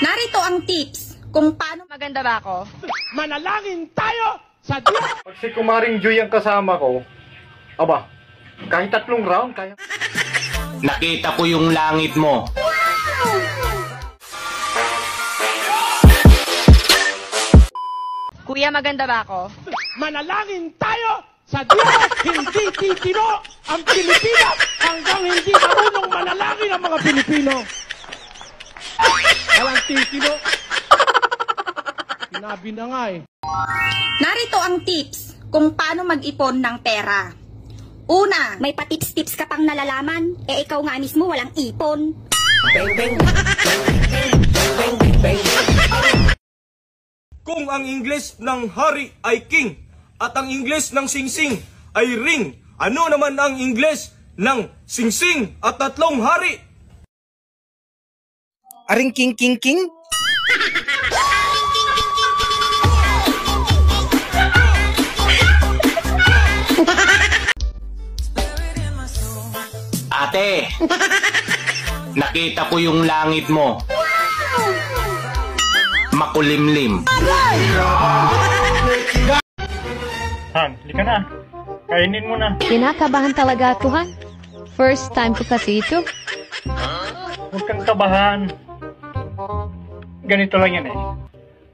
Narito ang tips kung paano maganda ba ako. Manalangin tayo sa Diyos! Pag si Kumaring Joy ang kasama ko, aba, kahit 3 round, kaya. Nakita ko yung langit mo. Kuya, maganda ba ako? Manalangin tayo sa Diyos! Hindi titino ang Pilipinas hanggang hindi marunong manalangin ang mga Pilipino. Walang titino. Sinabi na nga eh. Narito ang tips kung paano mag-ipon ng pera. Una, May patips-tips ka pang nalalaman, eh ikaw nga mismo walang ipon. Kung ang Ingles ng hari ay king at ang Ingles ng singsing ay ring, ano naman ang Ingles ng singsing at 3 hari? Aring king king king? Ate, nakita ko yung langit mo. Makulimlim. Han, lika na. Kainin mo na. Kinakabahan talaga ako, Han. First time ko kasi ito. Huwag kang kabahan. Ganito lang yan eh.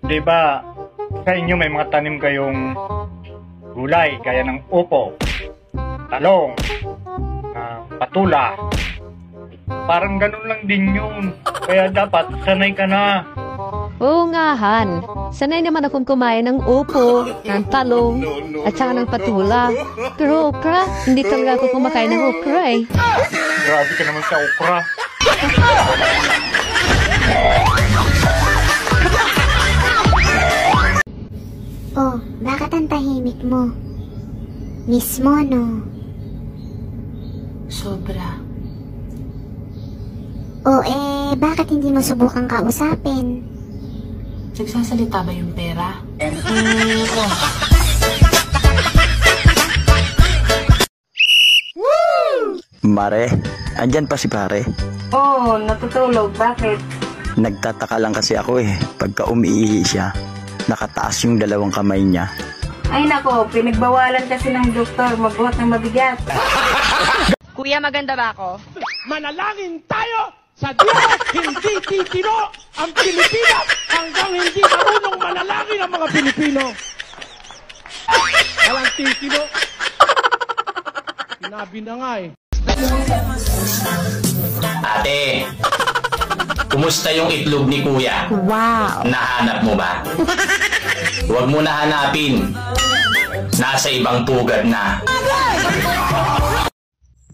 Di ba, sa inyo may mga tanim kayong gulay, gaya ng upo, talong, patula. Parang ganun lang din yun. Kaya dapat sanay ka na. Oo nga, Han. Sanay naman akong kumain ng upo, ng talong, at saka ng patula. Pero okra, hindi talaga ako kumakain ng okra eh. Grabe ka naman sa okra. Oh, bakit ang tahimik mo? Mismo, no? Sobra. Oh, bakit hindi mo subukang kausapin? Nagsasalita ba yung pera? Mare, andyan pa si pare. Oo, natutulog. Bakit? Nagtataka lang kasi ako eh. Pagka umiihi siya, nakataas yung 2 kamay niya. Ay nako, pinagbawalan kasi ng doktor magbuhat ng mabigat. kuya, maganda ba ako? Manalangin tayo sa Diyos! Hindi titino ang Pilipinas hanggang hindi marunong manalangin ang mga Pilipino. Walang titino. Sinabi na nga eh. Ate, kumusta yung itlog ni Kuya? Wow! Nahanap mo ba? Huwag mo na hanapin. Nasa ibang pugad na.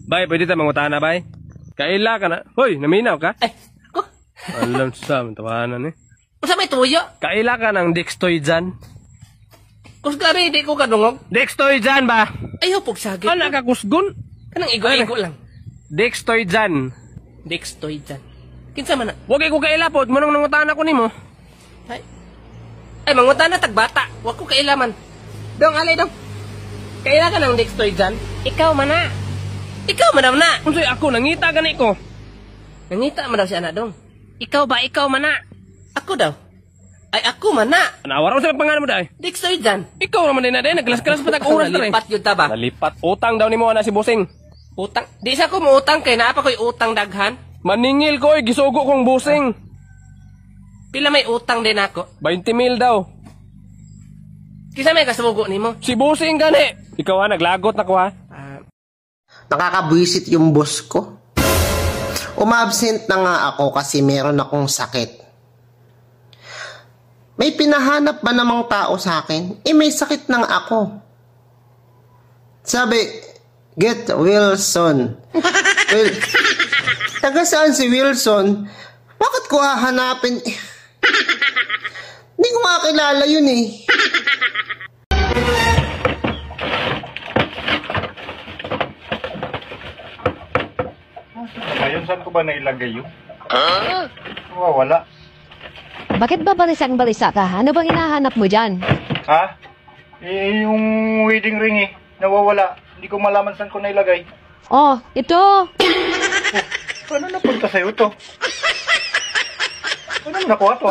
Bay, pwede tayo mangutaan na, bay? Kaila ka na. Hoy, naminaw ka? Ay, ako. Alam sa tawanan eh. Kung sa may tuyo? Kaila ka ng Dextoy dyan. Kung gari, di ko kadungog. Dextoy dyan ba? Ayaw pog sagit. Ano ka kusgon? Kanang igo-igo lang. Dextoy dyan. Dextoy dyan. Kinsa man na? Huwag ko kailapod. Manong nangutaan ako ni mo. Ay, mangutan na tagbata. Huwag ko kailaman. Dong, alay dong. Kaila ka ng Dextoy dyan? Ikaw man na. Ikaw man daw na. Kung sa'yo ako, nangita gani ko. Nangita man daw si anak dong. Ikaw ba? Ikaw man na. Ako daw. Ay, ako man na. Nawara mo sa pangalan mo dahil. Dextoy dyan. Ikaw naman din na din. Naglas-kalas pa tag-uras na rin. Nalipat yun ta ba? Nalipat. Utang daw ni mo na si Busing. Utang? Di sa ko mo utang kay naapa ko'y utang daghan. Maningil ko gisugo kong Busing. Pila may utang din ako. 20,000 daw. Kisa may kasugo ni mo. Si Busing gani. Ikaw ha, naglagot na ko ha. Nakakabwisit yung boss ko. Umabsent na nga ako kasi meron akong sakit. May pinahanap ba namang tao sa akin? May sakit na nga ako. Sabi, get Wilson. Well, taga saan si Wilson? Bakit ko hahanapin? Hindi ko makakilala yun eh. Ngayon, saan ko ba nailagay yun? Wala. Bakit ba balisang-balisa ka? Ano bang hinahanap mo dyan? Ha? Yung wedding ring eh. Nawawala. Hindi ko malaman saan ko nailagay. Oh, ito! Paano napunta sa'yo to? Ano naman ako ato.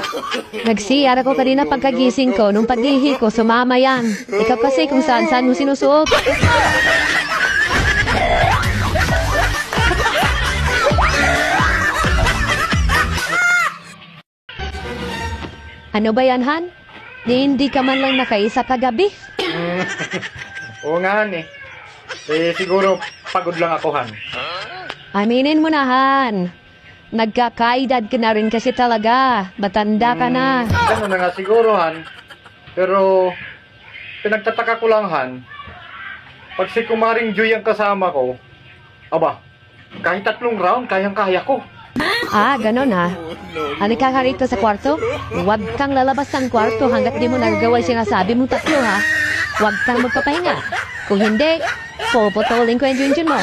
Nag-CR ako kanina pagkagising ko. Nung pag-ihi ko, sumama yan. Ikaw kasi kung saan-saan mo sinusuot. Ano ba yan, Han? Hindi ka man lang nakaisa kagabi. Oo nga, Han eh. Siguro pagod lang ako, Han. Aminin mo na, Han. Nagkakaedad ka na rin kasi talaga. Matanda ka na. Ano na nga siguro, Han. Pero, pinagtataka ko lang, Han. Pag si Kumaring Joy ang kasama ko, aba, kahit 3 round, kayang-kaya ko. Ah, ganon ha. Halika ka rito sa kwarto. Huwag kang lalabas ng kwarto hanggat di mo nagagawa yung sinasabi mong 3 ha. Huwag kang magpapahinga. Kung hindi, puputulin ko yung junjun mo.